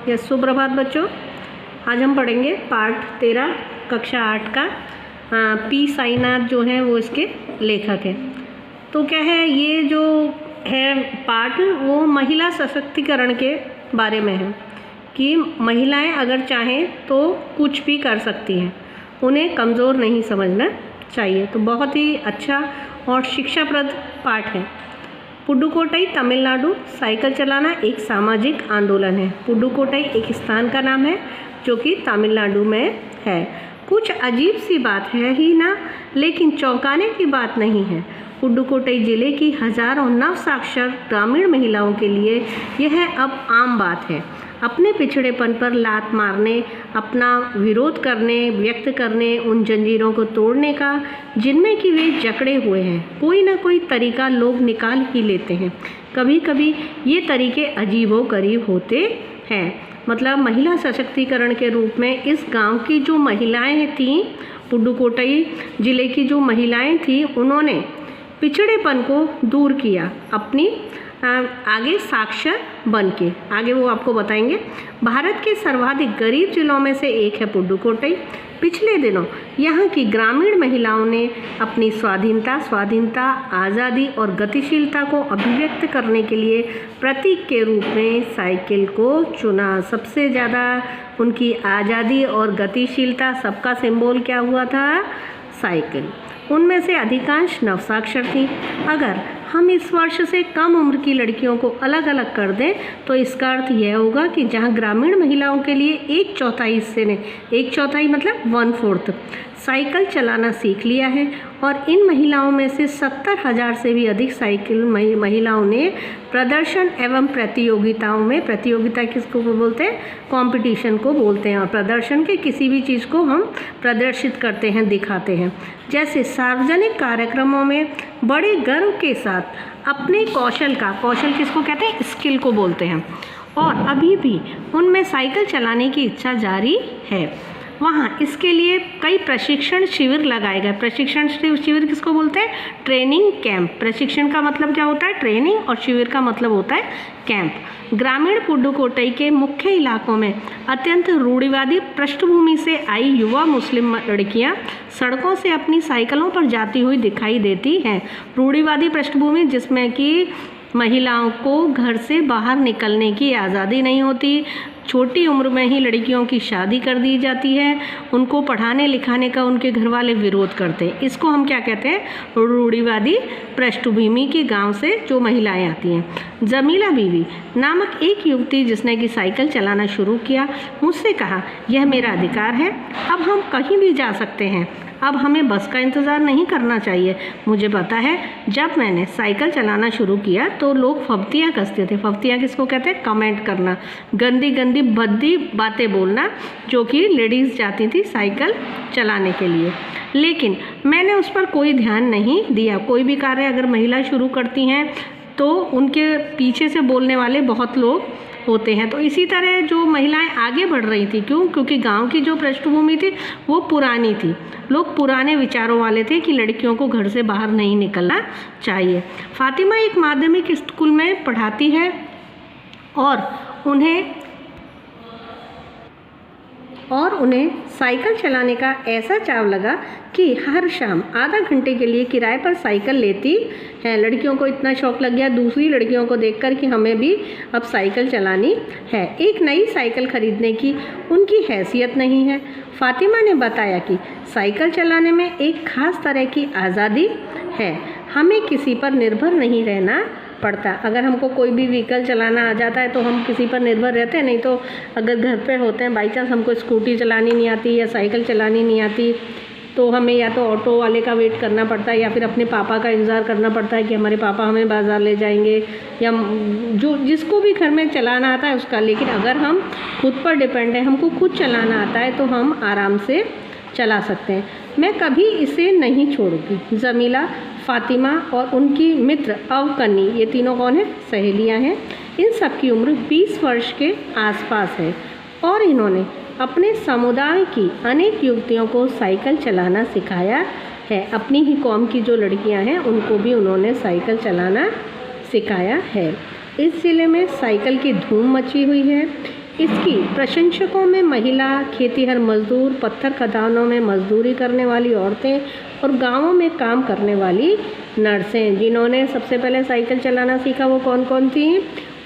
Yes, सुप्रभात बच्चों। आज हम पढ़ेंगे पाठ 13 कक्षा 8 का। पी साईनाथ जो हैं वो इसके लेखक हैं। तो क्या है, ये जो है पाठ वो महिला सशक्तिकरण के बारे में है कि महिलाएं अगर चाहें तो कुछ भी कर सकती हैं, उन्हें कमज़ोर नहीं समझना चाहिए। तो बहुत ही अच्छा और शिक्षाप्रद पाठ है। पुडुकोट्टई तमिलनाडु। साइकिल चलाना एक सामाजिक आंदोलन है। पुडुकोट्टई एक स्थान का नाम है जो कि तमिलनाडु में है। कुछ अजीब सी बात है ही ना, लेकिन चौंकाने की बात नहीं है। पुडुकोट्टई जिले की हजारों नवसाक्षर ग्रामीण महिलाओं के लिए यह अब आम बात है। अपने पिछड़ेपन पर लात मारने, अपना विरोध करने, व्यक्त करने, उन जंजीरों को तोड़ने का जिनमें कि वे जकड़े हुए हैं, कोई ना कोई तरीका लोग निकाल ही लेते हैं। कभी कभी ये तरीके अजीबोगरीब होते हैं। मतलब महिला सशक्तिकरण के रूप में इस गांव की जो महिलाएं थीं, पुडुकोट्टई जिले की जो महिलाएं थीं, उन्होंने पिछड़ेपन को दूर किया अपनी आगे साक्षर बन के। आगे वो आपको बताएंगे। भारत के सर्वाधिक गरीब जिलों में से एक है पुडुकोट्टई। पिछले दिनों यहाँ की ग्रामीण महिलाओं ने अपनी स्वाधीनता, आज़ादी और गतिशीलता को अभिव्यक्त करने के लिए प्रतीक के रूप में साइकिल को चुना। सबसे ज़्यादा उनकी आज़ादी और गतिशीलता, सबका सिंबल क्या हुआ था? साइकिल। उनमें से अधिकांश नवसाक्षर थीं। अगर हम इस वर्ष से कम उम्र की लड़कियों को अलग अलग कर दें तो इसका अर्थ यह होगा कि जहां ग्रामीण महिलाओं के लिए 1/4 हिस्से ने, 1/4 मतलब 1/4 साइकिल चलाना सीख लिया है, और इन महिलाओं में से 70,000 से भी अधिक साइकिल महिलाओं ने प्रदर्शन एवं प्रतियोगिताओं में, प्रतियोगिता किसको बोलते हैं? कंपटीशन को बोलते हैं। और प्रदर्शन के किसी भी चीज़ को हम प्रदर्शित करते हैं, दिखाते हैं। जैसे सार्वजनिक कार्यक्रमों में बड़े गर्व के साथ अपने कौशल किसको कहते हैं? स्किल को बोलते हैं। और अभी भी उनमें साइकिल चलाने की इच्छा जारी है। वहाँ इसके लिए कई प्रशिक्षण शिविर लगाए गए। प्रशिक्षण शिविर किसको बोलते हैं? Training camp. प्रशिक्षण का मतलब क्या होता है? ट्रेनिंग, और शिविर का मतलब होता है कैंप। ग्रामीण पुडुकोट्टई के मुख्य इलाकों में अत्यंत रूढ़िवादी पृष्ठभूमि से आई युवा मुस्लिम लड़कियां सड़कों से अपनी साइकिलों पर जाती हुई दिखाई देती हैं। रूढ़िवादी पृष्ठभूमि जिसमें कि महिलाओं को घर से बाहर निकलने की आज़ादी नहीं होती, छोटी उम्र में ही लड़कियों की शादी कर दी जाती है, उनको पढ़ाने लिखाने का उनके घर वाले विरोध करते हैं। इसको हम क्या कहते हैं? रूढ़िवादी पृष्ठभूमि के गांव से जो महिलाएं आती हैं। जमीला बीवी नामक एक युवती जिसने कि साइकिल चलाना शुरू किया, मुझसे कहा, यह मेरा अधिकार है, अब हम कहीं भी जा सकते हैं, अब हमें बस का इंतज़ार नहीं करना चाहिए। मुझे पता है, जब मैंने साइकिल चलाना शुरू किया तो लोग फब्तियाँ कसते थे। फब्तियाँ किसको कहते हैं? कमेंट करना, गंदी गंदी भद्दी बातें बोलना, जो कि लेडीज़ जाती थी साइकिल चलाने के लिए। लेकिन मैंने उस पर कोई ध्यान नहीं दिया। कोई भी कार्य अगर महिला शुरू करती हैं तो उनके पीछे से बोलने वाले बहुत लोग होते हैं। तो इसी तरह जो महिलाएं आगे बढ़ रही थी, क्यों? क्योंकि गांव की जो पृष्ठभूमि थी वो पुरानी थी। लोग पुराने विचारों वाले थे कि लड़कियों को घर से बाहर नहीं निकलना चाहिए। फातिमा एक माध्यमिक स्कूल में पढ़ाती है और उन्हें साइकिल चलाने का ऐसा चाव लगा कि हर शाम आधा घंटे के लिए किराए पर साइकिल लेती है। लड़कियों को इतना शौक लग गया दूसरी लड़कियों को देखकर कि हमें भी अब साइकिल चलानी है। एक नई साइकिल खरीदने की उनकी हैसियत नहीं है। फातिमा ने बताया कि साइकिल चलाने में एक खास तरह की आज़ादी है, हमें किसी पर निर्भर नहीं रहना पड़ता। अगर हमको कोई भी व्हीकल चलाना आ जाता है तो हम किसी पर निर्भर रहते हैं। नहीं तो अगर घर पे होते हैं, बाई चांस हमको स्कूटी चलानी नहीं आती या साइकिल चलानी नहीं आती, तो हमें या तो ऑटो वाले का वेट करना पड़ता है या फिर अपने पापा का इंतज़ार करना पड़ता है कि हमारे पापा हमें बाज़ार ले जाएंगे, या जो जिसको भी घर में चलाना आता है उसका। लेकिन अगर हम खुद पर डिपेंड हैं, हमको खुद चलाना आता है, तो हम आराम से चला सकते हैं। मैं कभी इसे नहीं छोड़ूंगी। जमीला, फातिमा और उनकी मित्र अवकनी, ये तीनों कौन है? सहेलियां हैं। इन सब की उम्र 20 वर्ष के आसपास है और इन्होंने अपने समुदाय की अनेक युवतियों को साइकिल चलाना सिखाया है। अपनी ही कौम की जो लड़कियां हैं उनको भी उन्होंने साइकिल चलाना सिखाया है। इस ज़िले में साइकिल की धूम मची हुई है। इसकी प्रशंसकों में महिला, खेतीहर मजदूर, पत्थर खदानों में मजदूरी करने वाली औरतें और गांवों में काम करने वाली नर्सें। जिन्होंने सबसे पहले साइकिल चलाना सीखा वो कौन कौन थी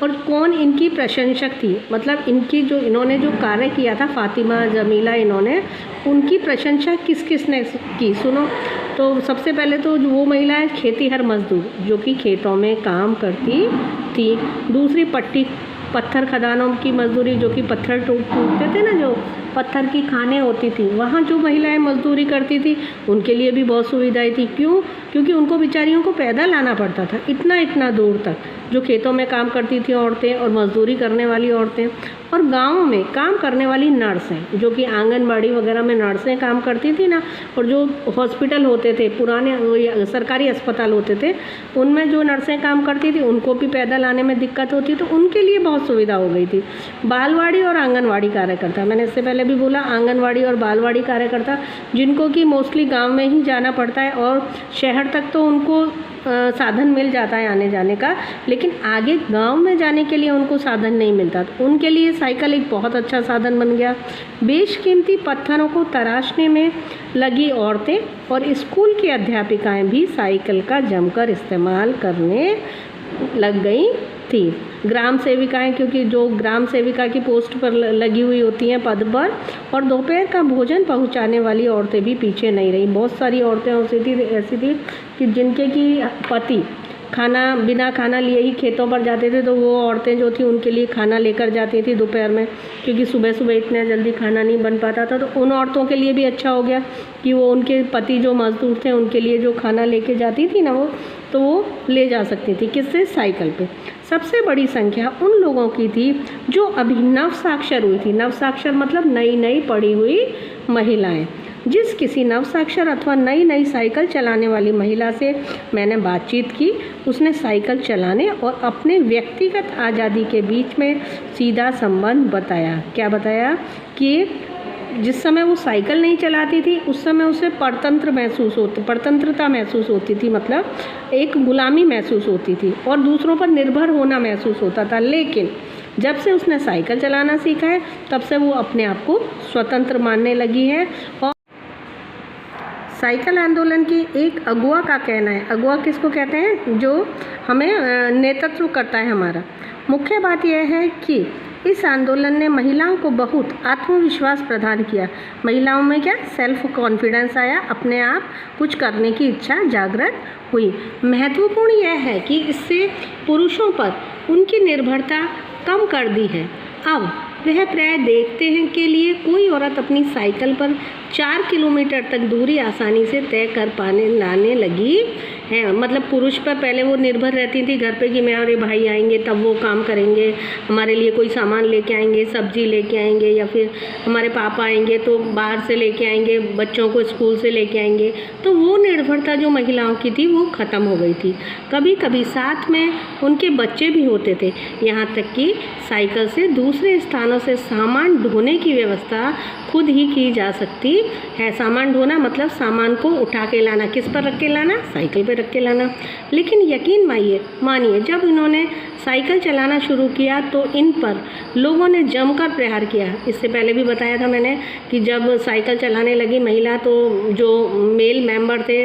और कौन इनकी प्रशंसक थी, मतलब इनकी जो इन्होंने जो कार्य किया था, फातिमा, जमीला, इन्होंने उनकी प्रशंसा किस किस ने की, सुनो। तो सबसे पहले तो वो महिला है खेतीहर मजदूर, जो कि खेतों में काम करती थी। दूसरी पत्थर खदानों की मजदूरी, जो कि पत्थर टूटते थे ना, जो पत्थर की खानें होती थी, वहाँ जो महिलाएं मजदूरी करती थी उनके लिए भी बहुत सुविधाएं थी। क्यों? क्योंकि उनको बेचारियों को पैदल आना पड़ता था इतना इतना दूर तक, जो खेतों में काम करती थी औरतें और मजदूरी करने वाली औरतें। और गाँव में काम करने वाली नर्सें, जो कि आंगनबाड़ी वगैरह में नर्सें काम करती थी ना, और जो हॉस्पिटल होते थे, पुराने सरकारी अस्पताल होते थे, उनमें जो नर्सें काम करती थी उनको भी पैदल आने में दिक्कत होती, तो उनके लिए बहुत सुविधा हो गई थी। बालवाड़ी और आंगनवाड़ी कार्यकर्ता, मैंने इससे पहले भी बोला, आंगनवाड़ी और बालवाड़ी कार्यकर्ता, जिनको कि मोस्टली गांव में ही जाना पड़ता है और शहर तक तो उनको साधन मिल जाता है आने जाने का, लेकिन आगे गांव में जाने के लिए उनको साधन नहीं मिलता, तो उनके लिए साइकिल एक बहुत अच्छा साधन बन गया। बेशकीमती पत्थरों को तराशने में लगी औरतें और स्कूल की अध्यापिकाएं भी साइकिल का जमकर इस्तेमाल करने लग गई थी। ग्राम सेविकाएं, क्योंकि जो ग्राम सेविका की पोस्ट पर लगी हुई होती हैं पद पर, और दोपहर का भोजन पहुंचाने वाली औरतें भी पीछे नहीं रही। बहुत सारी औरतें ऐसी थी कि जिनके कि पति बिना खाना लिए ही खेतों पर जाते थे, तो वो औरतें जो थी उनके लिए खाना लेकर जाती थी दोपहर में, क्योंकि सुबह सुबह इतना जल्दी खाना नहीं बन पाता था। तो उन औरतों के लिए भी अच्छा हो गया कि वो उनके पति जो मजदूर थे उनके लिए जो खाना लेके जाती थी ना, वो ले जा सकती थी। किससे? साइकिल पे। सबसे बड़ी संख्या उन लोगों की थी जो अभी नवसाक्षर हुई थी। नवसाक्षर मतलब नई नई पढ़ी हुई महिलाएं। जिस किसी नवसाक्षर अथवा नई नई साइकिल चलाने वाली महिला से मैंने बातचीत की, उसने साइकिल चलाने और अपने व्यक्तिगत आज़ादी के बीच में सीधा संबंध बताया। क्या बताया? कि जिस समय वो साइकिल नहीं चलाती थी उस समय उसे परतंत्रता महसूस होती थी, मतलब एक गुलामी महसूस होती थी और दूसरों पर निर्भर होना महसूस होता था। लेकिन जब से उसने साइकिल चलाना सीखा है तब से वो अपने आप को स्वतंत्र मानने लगी है। और साइकिल आंदोलन की एक अगुआ का कहना है, अगुआ किसको कहते हैं? जो हमें नेतृत्व करता है हमारा। मुख्य बात यह है कि इस आंदोलन ने महिलाओं को बहुत आत्मविश्वास प्रदान किया। महिलाओं में क्या? सेल्फ कॉन्फिडेंस आया, अपने आप कुछ करने की इच्छा जागृत हुई। महत्वपूर्ण यह है कि इससे पुरुषों पर उनकी निर्भरता कम कर दी है। अब वह प्राय देखते हैं के लिए कोई औरत अपनी साइकिल पर 4 किलोमीटर तक दूरी आसानी से तय कर लाने लगी है। मतलब पुरुष पर पहले वो निर्भर रहती थी घर पे कि मेरे भाई आएंगे तब वो काम करेंगे, हमारे लिए कोई सामान लेके आएंगे, सब्जी लेके आएंगे, या फिर हमारे पापा आएंगे तो बाहर से लेके आएंगे, बच्चों को स्कूल से लेके आएंगे। तो वो निर्भरता जो महिलाओं की थी वो ख़त्म हो गई थी। कभी कभी साथ में उनके बच्चे भी होते थे। यहाँ तक कि साइकिल से दूसरे स्थानों से सामान ढोने की व्यवस्था खुद ही की जा सकती है। सामान ढोना मतलब सामान को उठा के लाना। किस पर रख के लाना? साइकिल पे रख के लाना। लेकिन यकीन मानिए जब इन्होंने साइकिल चलाना शुरू किया तो इन पर लोगों ने जमकर प्रहार किया। इससे पहले भी बताया था मैंने कि जब साइकिल चलाने लगी महिला तो जो मेल मेंबर थे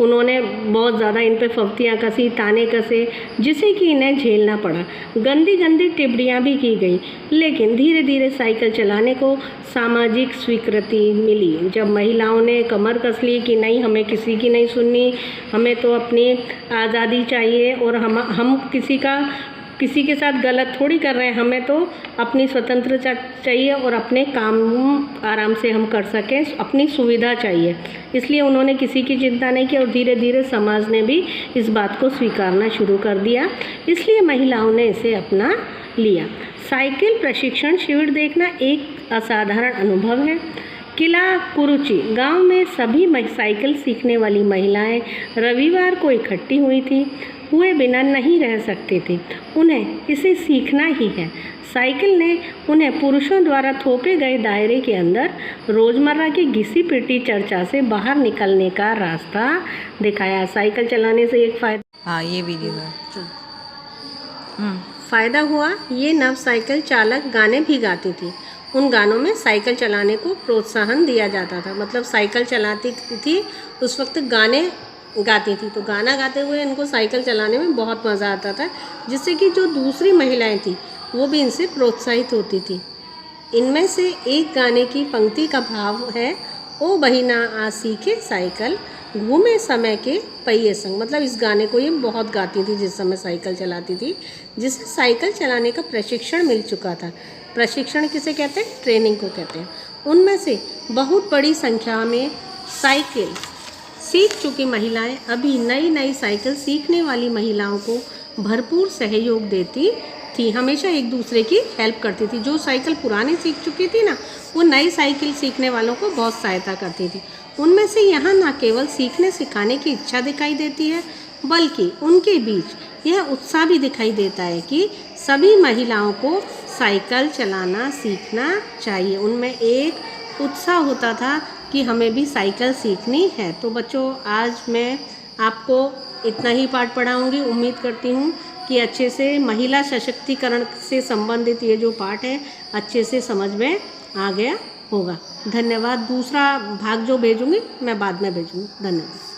उन्होंने बहुत ज़्यादा इन पर फफ्तियाँ कसी, ताने कसे, जिसे कि इन्हें झेलना पड़ा। गंदी गंदी टिप्पणियाँ भी की गई। लेकिन धीरे धीरे साइकिल चलाने को सामाजिक स्वीकृति मिली। जब महिलाओं ने कमर कस ली कि नहीं, हमें किसी की नहीं सुननी, हमें तो अपनी आज़ादी चाहिए और हम किसी के साथ गलत थोड़ी कर रहे हैं, हमें तो अपनी स्वतंत्रता चाहिए और अपने काम आराम से हम कर सकें, अपनी सुविधा चाहिए। इसलिए उन्होंने किसी की चिंता नहीं की और धीरे धीरे समाज ने भी इस बात को स्वीकारना शुरू कर दिया। इसलिए महिलाओं ने इसे अपना लिया। साइकिल प्रशिक्षण शिविर देखना एक असाधारण अनुभव है। किला कुरुचि गांव में सभी साइकिल सीखने वाली महिलाएं रविवार को इकट्ठी हुई थी। हुए बिना नहीं रह सकते थे, उन्हें इसे सीखना ही है। साइकिल ने उन्हें पुरुषों द्वारा थोपे गए दायरे के अंदर रोज़मर्रा की घिसी पिटी चर्चा से बाहर निकलने का रास्ता दिखाया। साइकिल चलाने से एक फ़ायदा, हाँ ये वीडियो है। फ़ायदा हुआ, ये नव साइकिल चालक गाने भी गाती थी। उन गानों में साइकिल चलाने को प्रोत्साहन दिया जाता था। मतलब साइकिल चलाती थी उस वक्त गाने गाती थी, तो गाना गाते हुए इनको साइकिल चलाने में बहुत मज़ा आता था, जिससे कि जो दूसरी महिलाएं थी वो भी इनसे प्रोत्साहित होती थी। इनमें से एक गाने की पंक्ति का भाव है, ओ बहिना आ सीखे साइकिल, घूमे समय के पहिए संग। मतलब इस गाने को ये बहुत गाती थी जिस समय साइकिल चलाती थी, जिसे साइकिल चलाने का प्रशिक्षण मिल चुका था। प्रशिक्षण किसे कहते हैं? ट्रेनिंग को कहते हैं। उनमें से बहुत बड़ी संख्या में साइकिल सीख चुकी महिलाएं अभी नई नई साइकिल सीखने वाली महिलाओं को भरपूर सहयोग देती थी, हमेशा एक दूसरे की हेल्प करती थी। जो साइकिल पुरानी सीख चुकी थी ना, वो नई साइकिल सीखने वालों को बहुत सहायता करती थी। उनमें से यहाँ न केवल सीखने सिखाने की इच्छा दिखाई देती है, बल्कि उनके बीच यह उत्साह भी दिखाई देता है कि सभी महिलाओं को साइकिल चलाना सीखना चाहिए। उनमें एक उत्साह होता था कि हमें भी साइकिल सीखनी है। तो बच्चों, आज मैं आपको इतना ही पाठ पढ़ाऊँगी। उम्मीद करती हूँ कि अच्छे से महिला सशक्तिकरण से संबंधित ये जो पाठ है अच्छे से समझ में आ गया होगा। धन्यवाद। दूसरा भाग जो भेजूँगी मैं बाद में भेजूँगी। धन्यवाद।